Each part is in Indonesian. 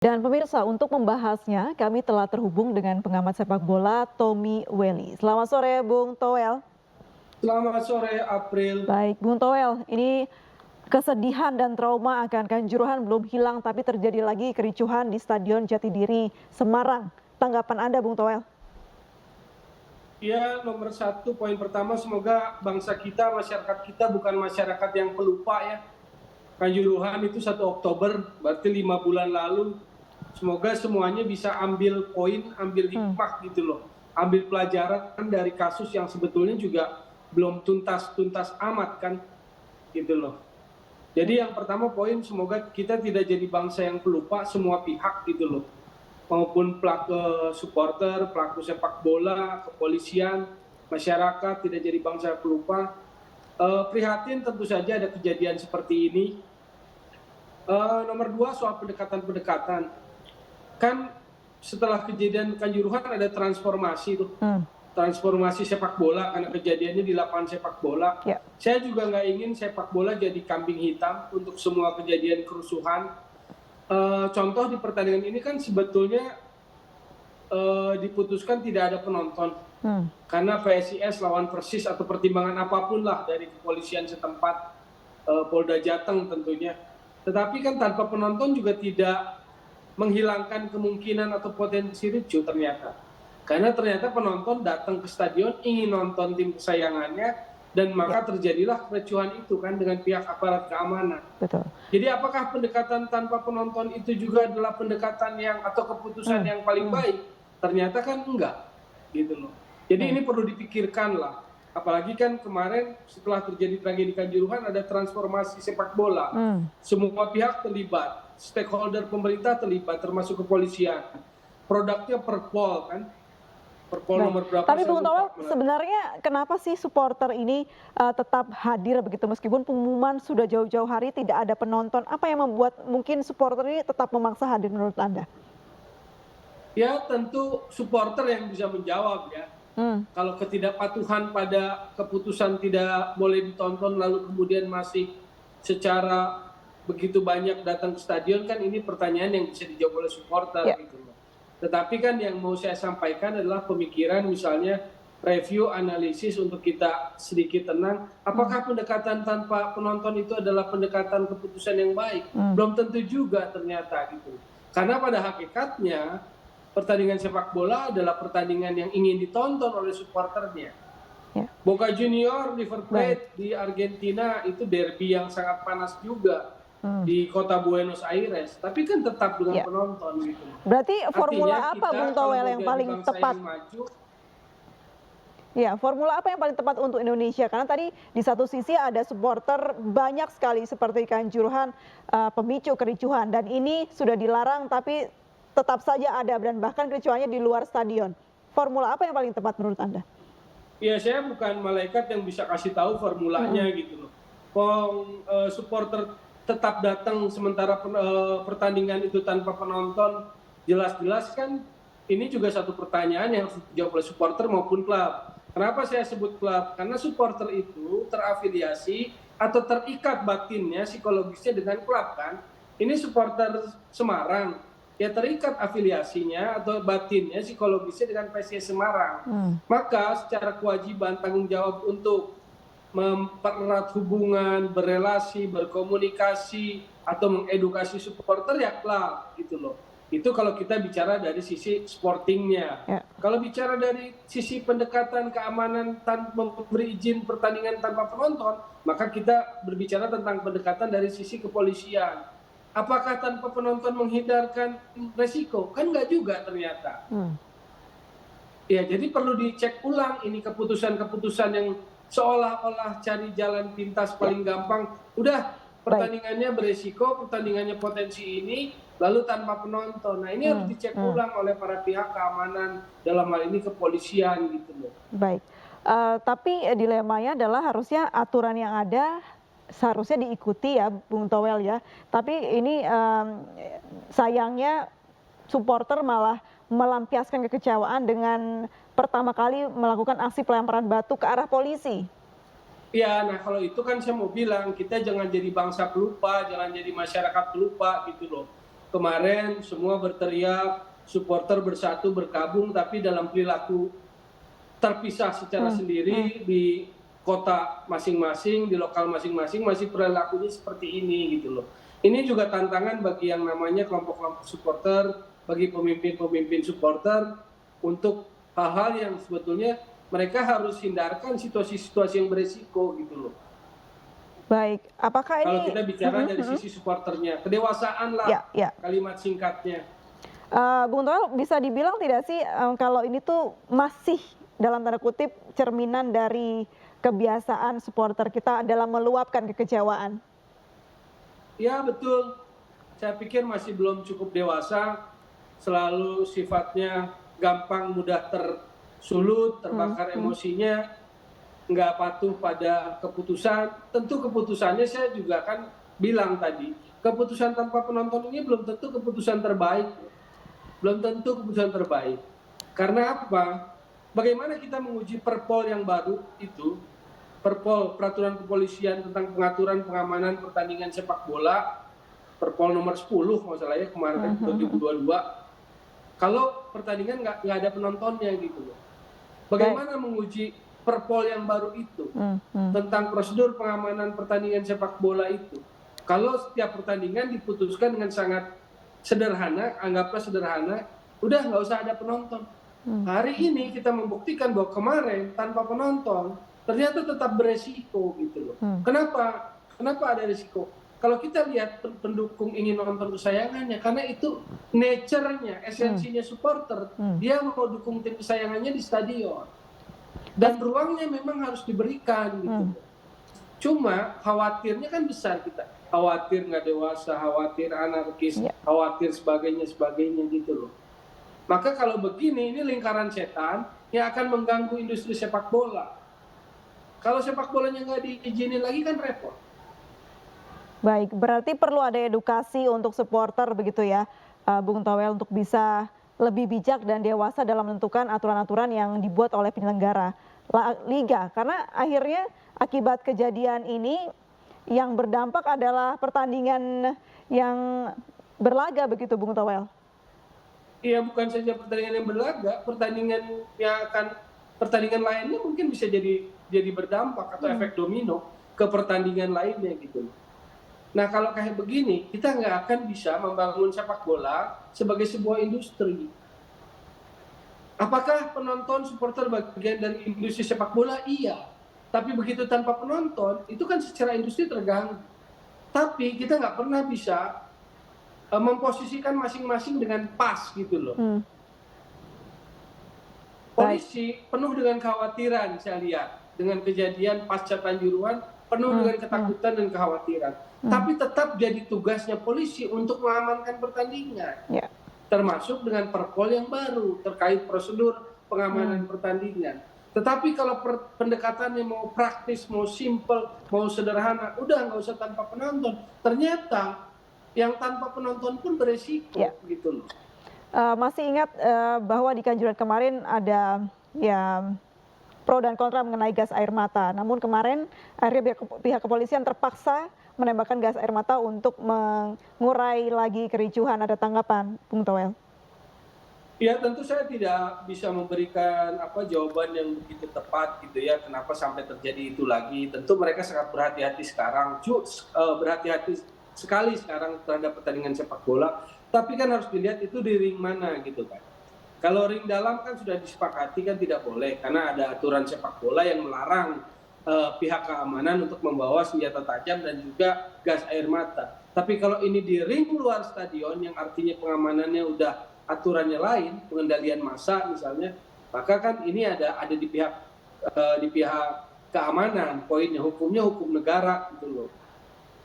Dan pemirsa, untuk membahasnya, kami telah terhubung dengan pengamat sepak bola Tommy Welly. Selamat sore, Bung Toel. Selamat sore, April. Baik, Bung Toel, ini kesedihan dan trauma akan Kanjuruhan belum hilang, tapi terjadi lagi kericuhan di Stadion Jatidiri, Semarang. Tanggapan Anda, Bung Toel? Ya, nomor satu poin pertama, semoga bangsa kita, masyarakat kita bukan masyarakat yang pelupa ya. Kanjuruhan itu 1 Oktober, berarti 5 bulan lalu. Semoga semuanya bisa ambil poin, ambil hikmah gitu loh. Ambil pelajaran dari kasus yang sebetulnya juga belum tuntas-tuntas amat kan, gitu loh. Jadi yang pertama poin, semoga kita tidak jadi bangsa yang pelupa, semua pihak gitu loh. Maupun pelaku supporter, pelaku sepak bola, kepolisian, masyarakat tidak jadi bangsa yang pelupa. Prihatin tentu saja ada kejadian seperti ini. Nomor 2 soal pendekatan-pendekatan. Kan setelah kejadian Kanjuruhan ada transformasi tuh. Transformasi sepak bola karena kejadiannya di lapangan sepak bola. Ya. Saya juga nggak ingin sepak bola jadi kambing hitam untuk semua kejadian kerusuhan. Contoh di pertandingan ini kan sebetulnya diputuskan tidak ada penonton. Karena PSIS lawan Persis atau pertimbangan apapun lah dari kepolisian setempat, Polda Jateng tentunya. Tetapi kan tanpa penonton juga tidak menghilangkan kemungkinan atau potensi ricuh ternyata. Karena ternyata penonton datang ke stadion ingin nonton tim kesayangannya dan maka terjadilah kericuhan itu kan dengan pihak aparat keamanan. Betul. Jadi apakah pendekatan tanpa penonton itu juga adalah pendekatan yang atau keputusan yang paling baik? Ternyata kan enggak, gitu loh. Jadi ini perlu dipikirkan lah. Apalagi kan kemarin setelah terjadi tragedi Kanjuruhan ada transformasi sepak bola. Semua pihak terlibat, stakeholder pemerintah terlibat, termasuk kepolisian. Produknya Perpol kan, Perpol nomor berapa? Tapi Bung Toel, sebenarnya kenapa sih supporter ini tetap hadir begitu meskipun pengumuman sudah jauh-jauh hari tidak ada penonton? Apa yang membuat mungkin supporter ini tetap memaksa hadir menurut Anda? Ya tentu supporter yang bisa menjawab ya. Kalau ketidakpatuhan pada keputusan tidak boleh ditonton lalu kemudian masih secara begitu banyak datang ke stadion, kan ini pertanyaan yang bisa dijawab oleh supporter gitu loh. Tetapi kan yang mau saya sampaikan adalah pemikiran, misalnya review analisis untuk kita sedikit tenang, apakah pendekatan tanpa penonton itu adalah pendekatan keputusan yang baik? Belum tentu juga ternyata gitu. Karena pada hakikatnya pertandingan sepak bola adalah pertandingan yang ingin ditonton oleh supporternya. Boca Junior, River Plate di Argentina itu derby yang sangat panas juga di kota Buenos Aires. Tapi kan tetap dengan penonton gitu. Berarti formula apa Bung Toel yang paling tepat? Ya, formula apa yang paling tepat untuk Indonesia? Karena tadi di satu sisi ada supporter banyak sekali seperti Kanjuruhan pemicu kericuhan dan ini sudah dilarang tapi tetap saja ada dan bahkan kericuhannya di luar stadion. Formula apa yang paling tepat menurut Anda? Ya, saya bukan malaikat yang bisa kasih tahu formulanya gitu loh. Supporter tetap datang sementara pertandingan itu tanpa penonton, jelas-jelas kan ini juga satu pertanyaan yang harus dijawab oleh supporter maupun klub. Kenapa saya sebut klub? Karena supporter itu terafiliasi atau terikat batinnya, psikologisnya dengan klub kan. Ini supporter Semarang, ya terikat afiliasinya atau batinnya, psikologisnya dengan PSIS Semarang. Maka secara kewajiban tanggung jawab untuk mempererat hubungan, berelasi, berkomunikasi, atau mengedukasi supporter ya klub gitu loh. Itu kalau kita bicara dari sisi sportingnya. Kalau bicara dari sisi pendekatan keamanan tanpa memberi izin pertandingan tanpa penonton, maka kita berbicara tentang pendekatan dari sisi kepolisian. Apakah tanpa penonton menghindarkan resiko? Kan nggak juga ternyata. Ya, jadi perlu dicek ulang ini keputusan-keputusan yang seolah-olah cari jalan pintas paling gampang. Udah, pertandingannya beresiko, pertandingannya potensi ini, lalu tanpa penonton. Nah, ini harus dicek ulang oleh para pihak keamanan, dalam hal ini kepolisian gitu loh. Baik, tapi dilemanya adalah harusnya aturan yang ada seharusnya diikuti ya Bung Toel ya. Tapi ini sayangnya supporter malah melampiaskan kekecewaan dengan pertama kali melakukan aksi pelemparan batu ke arah polisi. Ya, nah kalau itu kan saya mau bilang kita jangan jadi bangsa pelupa, jangan jadi masyarakat pelupa gitu loh. kemarin semua berteriak, supporter bersatu berkabung, tapi dalam perilaku terpisah secara sendiri di kota masing-masing, di lokal masing-masing masih perilakunya seperti ini gitu loh. Ini juga tantangan bagi yang namanya kelompok-kelompok supporter, bagi pemimpin-pemimpin supporter untuk hal-hal yang sebetulnya mereka harus hindarkan situasi-situasi yang beresiko gitu loh. Baik, apakah Kalau ini kita bicara dari sisi supporternya, kedewasaan lah ya. kalimat singkatnya. Bung Toel, bisa dibilang tidak sih kalau ini tuh masih dalam tanda kutip cerminan dari kebiasaan supporter kita dalam meluapkan kekecewaan? Ya betul, saya pikir masih belum cukup dewasa, selalu sifatnya gampang mudah tersulut, terbakar emosinya, nggak patuh pada keputusan. Tentu keputusannya saya juga kan bilang tadi, keputusan tanpa penonton ini belum tentu keputusan terbaik. Belum tentu keputusan terbaik. Karena apa? Bagaimana kita menguji perpol yang baru itu, perpol peraturan kepolisian tentang pengaturan pengamanan pertandingan sepak bola, perpol nomor 10 masalahnya kemarin 2022, kalau pertandingan nggak ada penontonnya gitu loh. Bagaimana menguji perpol yang baru itu tentang prosedur pengamanan pertandingan sepak bola itu, kalau setiap pertandingan diputuskan dengan sangat sederhana, anggaplah sederhana, udah nggak usah ada penonton. Hari ini kita membuktikan bahwa kemarin tanpa penonton ternyata tetap beresiko gitu loh. Kenapa? Kenapa ada risiko? Kalau kita lihat pendukung ingin nonton kesayangannya, karena itu nature-nya, esensinya supporter, dia mau dukung tim kesayangannya di stadion. Dan ruangnya memang harus diberikan gitu. Cuma khawatirnya kan besar kita. Khawatir nggak dewasa, khawatir anarkis, khawatir sebagainya gitu loh. Maka kalau begini, ini lingkaran setan yang akan mengganggu industri sepak bola. Kalau sepak bolanya nggak diizinin lagi kan repot. Baik, berarti perlu ada edukasi untuk supporter begitu ya, Bung Toel, untuk bisa lebih bijak dan dewasa dalam menentukan aturan-aturan yang dibuat oleh penyelenggara liga. Karena akhirnya akibat kejadian ini yang berdampak adalah pertandingan yang berlaga begitu, Bung Toel. Iya, bukan saja pertandingan yang berlaga, pertandingan lainnya mungkin bisa jadi berdampak atau efek domino ke pertandingan lainnya gitu. Nah kalau kayak begini, kita nggak akan bisa membangun sepak bola sebagai sebuah industri. Apakah penonton supporter bagian dari industri sepak bola? Iya. Tapi begitu tanpa penonton, itu kan secara industri terganggu. Tapi kita nggak pernah bisa memposisikan masing-masing dengan pas gitu loh. Polisi penuh dengan kekhawatiran saya lihat. Dengan kejadian pasca Kanjuruhan, penuh dengan ketakutan dan kekhawatiran. Tapi tetap jadi tugasnya polisi untuk mengamankan pertandingan. Termasuk dengan perpol yang baru terkait prosedur pengamanan pertandingan. Tetapi kalau pendekatannya mau praktis, mau simple, mau sederhana, udah nggak usah tanpa penonton. Ternyata yang tanpa penonton pun beresiko gitu loh. Masih ingat bahwa di Kanjuruhan kemarin ada pro dan kontra mengenai gas air mata. Namun kemarin akhirnya pihak kepolisian terpaksa menembakkan gas air mata untuk mengurai lagi kericuhan. Ada tanggapan, Bung Toel? Ya tentu saya tidak bisa memberikan jawaban yang begitu tepat gitu ya, kenapa sampai terjadi itu lagi. Tentu mereka sangat berhati-hati sekarang, berhati-hati sekali sekarang terhadap pertandingan sepak bola. Tapi kan harus dilihat itu di ring mana gitu kan. Kalau ring dalam kan sudah disepakati kan tidak boleh, karena ada aturan sepak bola yang melarang pihak keamanan untuk membawa senjata tajam dan juga gas air mata. Tapi kalau ini di ring luar stadion yang artinya pengamanannya udah aturannya lain, pengendalian massa misalnya, maka kan ini ada di pihak keamanan, poinnya hukumnya hukum negara gitu loh.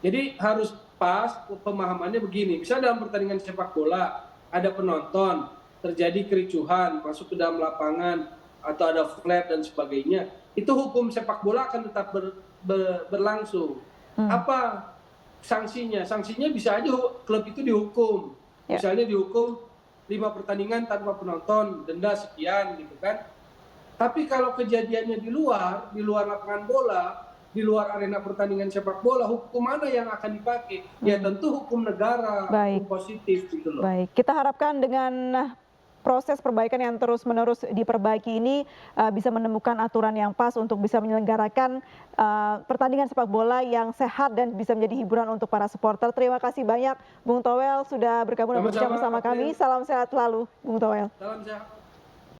Jadi harus pas pemahamannya begini, misalnya dalam pertandingan sepak bola ada penonton, terjadi kericuhan, masuk ke dalam lapangan atau ada flag dan sebagainya, itu hukum sepak bola akan tetap berlangsung. Apa sanksinya? Sanksinya bisa aja klub itu dihukum, misalnya dihukum 5 pertandingan tanpa penonton, denda sekian gitu kan. Tapi kalau kejadiannya di luar lapangan bola, di luar arena pertandingan sepak bola, hukum mana yang akan dipakai? Ya tentu hukum negara, Baik. hukum positif gitu loh. Baik, kita harapkan dengan proses perbaikan yang terus-menerus diperbaiki ini bisa menemukan aturan yang pas untuk bisa menyelenggarakan pertandingan sepak bola yang sehat dan bisa menjadi hiburan untuk para supporter. Terima kasih banyak Bung Toel sudah bergabung dan berbincang bersama kami. Salam sehat selalu, Bung Toel. Salam sehat.